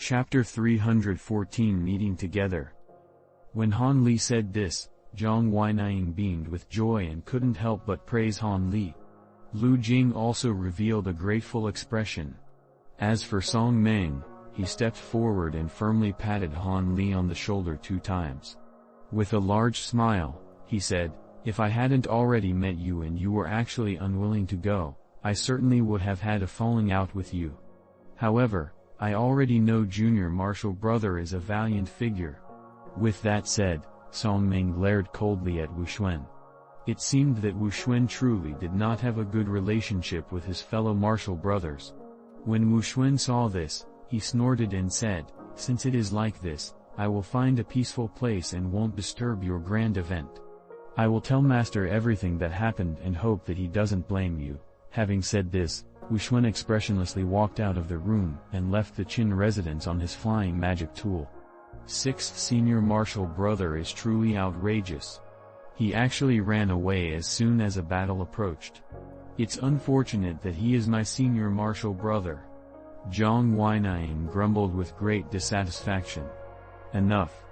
Chapter 314 Meeting Together. When Han Li said this, Zhang Weiniang beamed with joy and couldn't help but praise Han Li. Lu Jing also revealed a grateful expression. As for Song Meng, he stepped forward and firmly patted Han Li on the shoulder 2 times. With a large smile, he said, "If I hadn't already met you and you were actually unwilling to go, I certainly would have had a falling out with you. However, I already know Junior Marshal Brother is a valiant figure." With that said, Song Meng glared coldly at Wu Xuan. It seemed that Wu Xuan truly did not have a good relationship with his fellow martial brothers. When Wu Xuan saw this, he snorted and said, "Since it is like this, I will find a peaceful place and won't disturb your grand event. I will tell Master everything that happened and hope that he doesn't blame you." Having said this, Wu Xuan expressionlessly walked out of the room and left the Qin residence on his flying magic tool. 6th Senior Marshal Brother is truly outrageous. He actually ran away as soon as a battle approached. It's unfortunate that he is my Senior Marshal Brother. Zhang Weiniang grumbled with great dissatisfaction. Enough.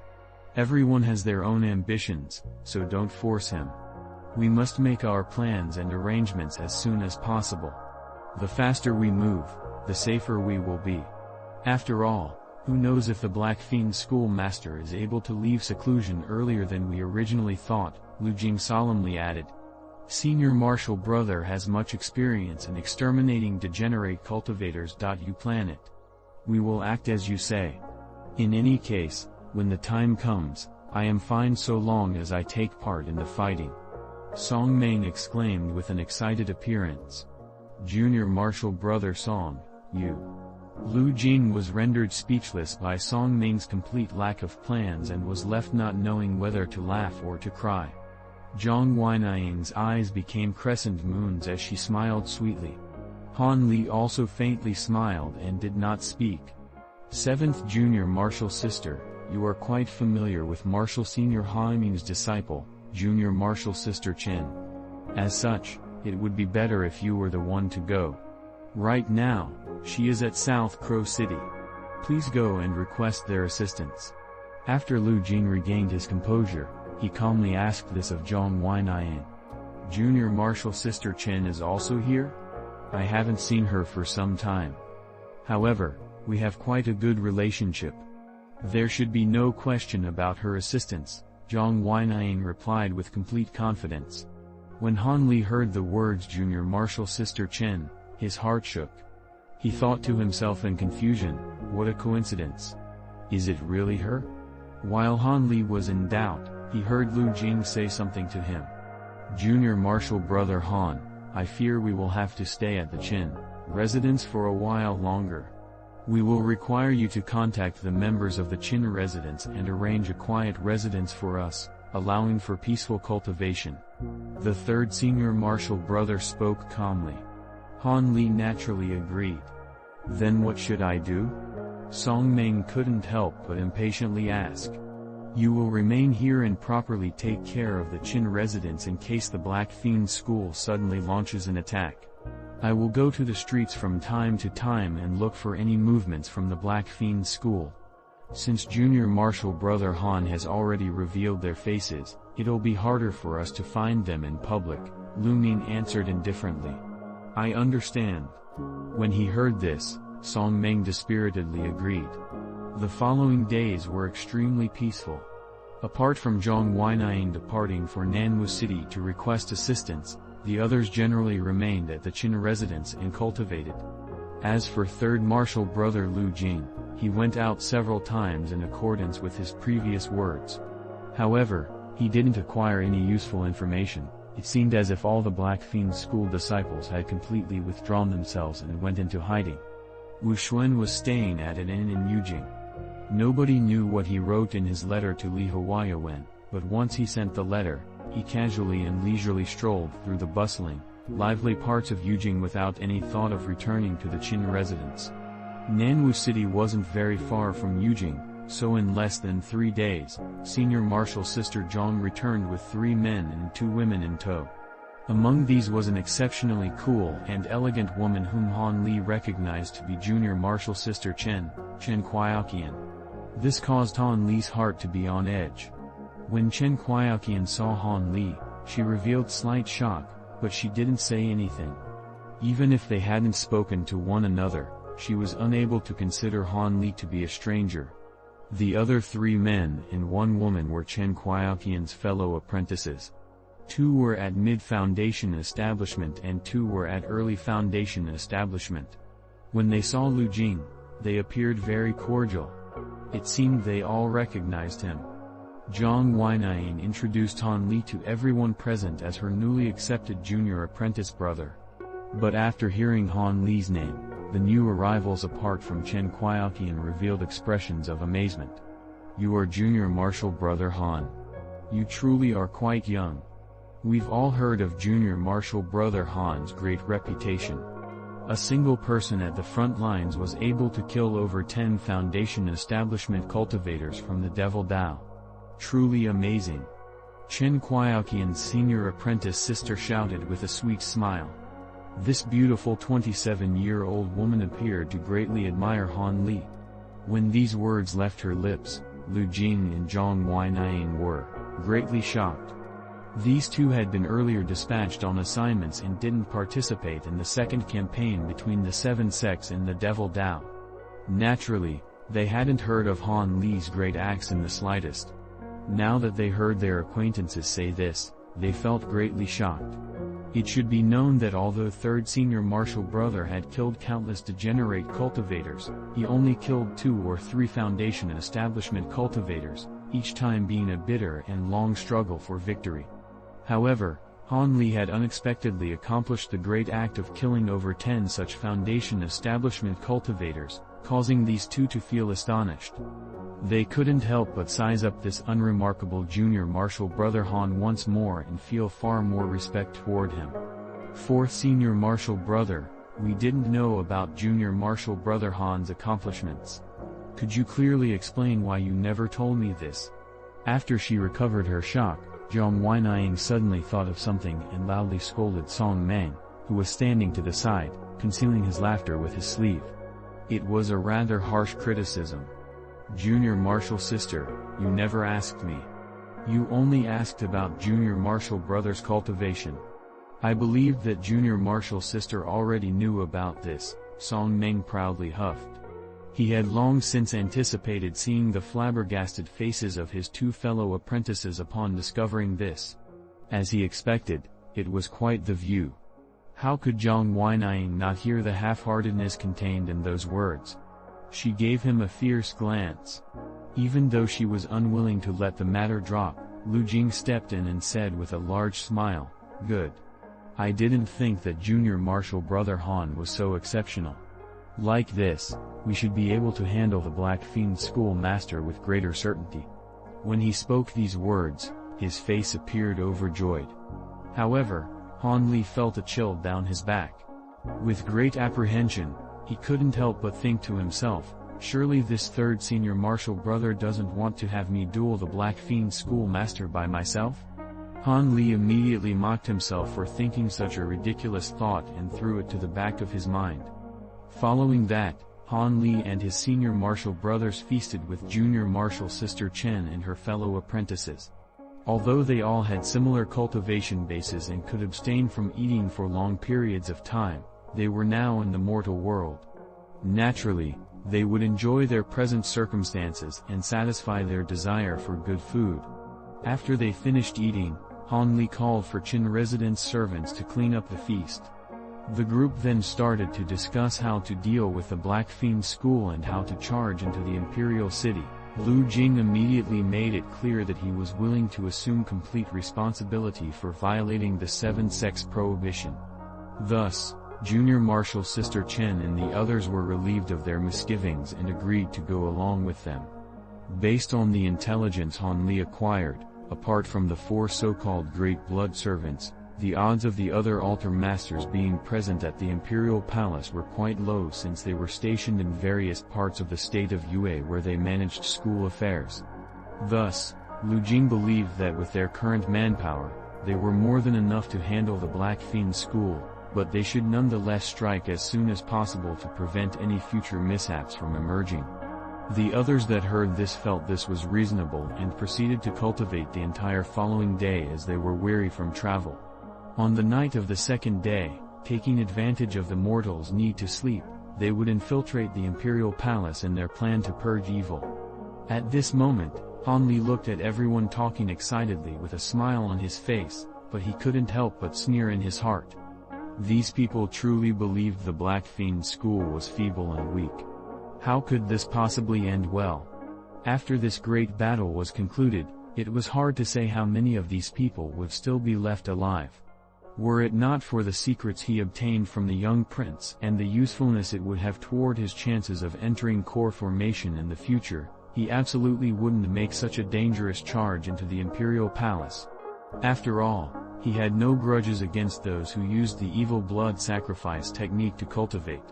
Everyone has their own ambitions, so don't force him. We must make our plans and arrangements as soon as possible. The faster we move, the safer we will be. After all, who knows if the Black Fiend schoolmaster is able to leave seclusion earlier than we originally thought, Lu Jing solemnly added. Senior Marshal Brother has much experience in exterminating degenerate cultivators. You plan it. We will act as you say. In any case, when the time comes, I am fine so long as I take part in the fighting. Song Meng exclaimed with an excited appearance. Junior Marshal Brother Song, you. Lu Jing was rendered speechless by Song Meng's complete lack of plans and was left not knowing whether to laugh or to cry. Zhang Weiniang's eyes became crescent moons as she smiled sweetly. Han Li also faintly smiled and did not speak. 7th Junior Marshal Sister, you are quite familiar with Marshal Senior Haiming's disciple, Junior Marshal Sister Chen. As such, it would be better if you were the one to go. Right now, she is at South Crow City. Please go and request their assistance. After Lu Jing regained his composure, he calmly asked this of Zhang Weiniang. Junior Marshal Sister Chen is also here? I haven't seen her for some time. However, we have quite a good relationship. There should be no question about her assistance, Zhang Weiniang replied with complete confidence. When Han Li heard the words Junior Marshal Sister Chen, his heart shook. He thought to himself in confusion, what a coincidence. Is it really her? While Han Li was in doubt, he heard Lu Jing say something to him. Junior Marshal Brother Han, I fear we will have to stay at the Qin residence for a while longer. We will require you to contact the members of the Qin residence and arrange a quiet residence for us, allowing for peaceful cultivation. The 3rd Senior Marshal Brother spoke calmly. Han Li naturally agreed. Then what should I do? Song Meng couldn't help but impatiently ask. You will remain here and properly take care of the Qin residence in case the Black Fiend school suddenly launches an attack. I will go to the streets from time to time and look for any movements from the Black Fiend school. Since Junior Marshal Brother Han has already revealed their faces, it'll be harder for us to find them in public, Lu Ning answered indifferently. I understand. When he heard this, Song Meng dispiritedly agreed. The following days were extremely peaceful. Apart from Zhang Weiniang departing for Nanwu City to request assistance, the others generally remained at the Qin residence and cultivated. As for 3rd Marshal Brother Lu Jing, he went out several times in accordance with his previous words. However, he didn't acquire any useful information. It seemed as if all the Black Fiend school disciples had completely withdrawn themselves and went into hiding. Wu Xuan was staying at an inn in Yujing. Nobody knew what he wrote in his letter to Li Huayawen, but once he sent the letter, he casually and leisurely strolled through the bustling, lively parts of Yujing without any thought of returning to the Qin residence. Nanwu City wasn't very far from Yujing, so in less than 3 days, Senior Marshal Sister Zhang returned with 3 men and 2 women in tow. Among these was an exceptionally cool and elegant woman whom Han Li recognized to be Junior Marshal Sister Chen Quiaoqian. This caused Han Li's heart to be on edge. When Chen Quiaoqian saw Han Li, she revealed slight shock, but she didn't say anything. Even if they hadn't spoken to one another, she was unable to consider Han Li to be a stranger. The other 3 men and 1 woman were Chen Quiaoqian's fellow apprentices. 2 were at mid-foundation establishment and 2 were at early foundation establishment. When they saw Lu Jing, they appeared very cordial. It seemed they all recognized him. Zhang Weinayin introduced Han Li to everyone present as her newly accepted junior apprentice brother. But after hearing Han Li's name, the new arrivals apart from Chen Quiaoqian revealed expressions of amazement. "You are Junior Marshal Brother Han. You truly are quite young. We've all heard of Junior Marshal Brother Han's great reputation. A single person at the front lines was able to kill over 10 foundation establishment cultivators from the Devil Dao. Truly amazing." Chen Quiaoqian's senior apprentice sister shouted with a sweet smile. This beautiful 27-year-old woman appeared to greatly admire Han Li. When these words left her lips, Lu Jing and Zhang Weinayin were greatly shocked. These 2 had been earlier dispatched on assignments and didn't participate in the second campaign between the 7 sects and the Devil Dao. Naturally, they hadn't heard of Han Li's great acts in the slightest. Now that they heard their acquaintances say this, they felt greatly shocked. It should be known that although 3rd Senior Marshal Brother had killed countless degenerate cultivators, he only killed 2 or 3 foundation establishment cultivators, each time being a bitter and long struggle for victory. However, Han Li had unexpectedly accomplished the great act of killing over 10 such foundation establishment cultivators, causing these 2 to feel astonished. They couldn't help but size up this unremarkable Junior Marshal Brother Han once more and feel far more respect toward him. 4th Senior Marshal Brother, we didn't know about Junior Marshal Brother Han's accomplishments. Could you clearly explain why you never told me this? After she recovered her shock, Zhang Weinayin suddenly thought of something and loudly scolded Song Meng, who was standing to the side, concealing his laughter with his sleeve. It was a rather harsh criticism. "Junior Marshal Sister, you never asked me. You only asked about Junior Marshal Brother's cultivation." "I believed that Junior Marshal Sister already knew about this," Song Meng proudly huffed. He had long since anticipated seeing the flabbergasted faces of his 2 fellow apprentices upon discovering this. As he expected, it was quite the view. How could Zhang Weinayin not hear the half-heartedness contained in those words? She gave him a fierce glance. Even though she was unwilling to let the matter drop, Lu Jing stepped in and said with a large smile, "Good. I didn't think that Junior Marshal Brother Han was so exceptional. Like this, we should be able to handle the Black Fiend Schoolmaster with greater certainty." When he spoke these words, his face appeared overjoyed. However, Han Li felt a chill down his back. With great apprehension, he couldn't help but think to himself, surely this 3rd Senior Marshal Brother doesn't want to have me duel the Black Fiend Schoolmaster by myself? Han Li immediately mocked himself for thinking such a ridiculous thought and threw it to the back of his mind. Following that, Han Li and his Senior Marshal Brothers feasted with Junior Marshal Sister Chen and her fellow apprentices. Although they all had similar cultivation bases and could abstain from eating for long periods of time, they were now in the mortal world. Naturally, they would enjoy their present circumstances and satisfy their desire for good food. After they finished eating, Han Li called for Qin residence servants to clean up the feast. The group then started to discuss how to deal with the Black Fiend School and how to charge into the Imperial City. Lu Jing immediately made it clear that he was willing to assume complete responsibility for violating the 7 sects prohibition. Thus, Junior Marshal Sister Chen and the others were relieved of their misgivings and agreed to go along with them. Based on the intelligence Han Li acquired, apart from the 4 so-called Great Blood Servants, the odds of the other altar masters being present at the Imperial Palace were quite low since they were stationed in various parts of the state of Yue where they managed school affairs. Thus, Lu Jing believed that with their current manpower, they were more than enough to handle the Black Fiend school, but they should nonetheless strike as soon as possible to prevent any future mishaps from emerging. The others that heard this felt this was reasonable and proceeded to cultivate the entire following day as they were weary from travel. On the night of the second day, taking advantage of the mortals' need to sleep, they would infiltrate the imperial palace in their plan to purge evil. At this moment, Han Li looked at everyone talking excitedly with a smile on his face, but he couldn't help but sneer in his heart. These people truly believed the Black Fiend school was feeble and weak. How could this possibly end well? After this great battle was concluded, it was hard to say how many of these people would still be left alive. Were it not for the secrets he obtained from the young prince and the usefulness it would have toward his chances of entering core formation in the future, he absolutely wouldn't make such a dangerous charge into the imperial palace. After all, he had no grudges against those who used the evil blood sacrifice technique to cultivate.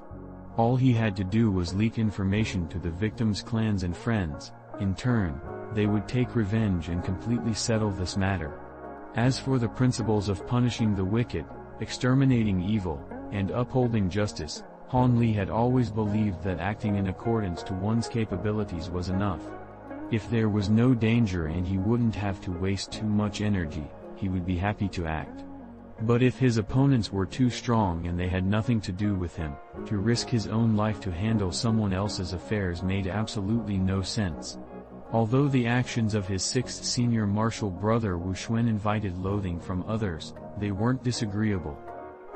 All he had to do was leak information to the victims' clans and friends. In turn, they would take revenge and completely settle this matter. As for the principles of punishing the wicked, exterminating evil, and upholding justice, Han Li had always believed that acting in accordance to one's capabilities was enough. If there was no danger and he wouldn't have to waste too much energy, he would be happy to act. But if his opponents were too strong and they had nothing to do with him, to risk his own life to handle someone else's affairs made absolutely no sense. Although the actions of his sixth senior martial brother Wu Xuan invited loathing from others, they weren't disagreeable.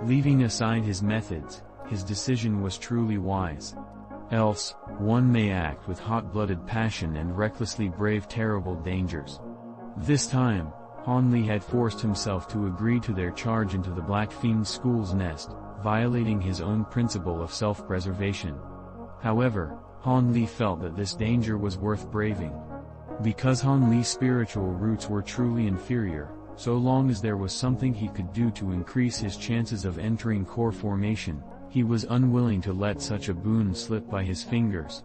Leaving aside his methods, his decision was truly wise. Else, one may act with hot-blooded passion and recklessly brave terrible dangers. This time, Han Li had forced himself to agree to their charge into the Black Fiend school's nest, violating his own principle of self-preservation. However, Han Li felt that this danger was worth braving. Because Han Li's spiritual roots were truly inferior, so long as there was something he could do to increase his chances of entering core formation, he was unwilling to let such a boon slip by his fingers.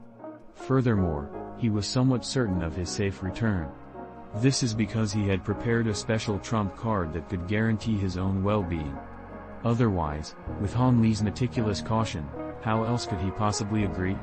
Furthermore, he was somewhat certain of his safe return. This is because he had prepared a special trump card that could guarantee his own well-being. Otherwise, with Han Li's meticulous caution, how else could he possibly agree?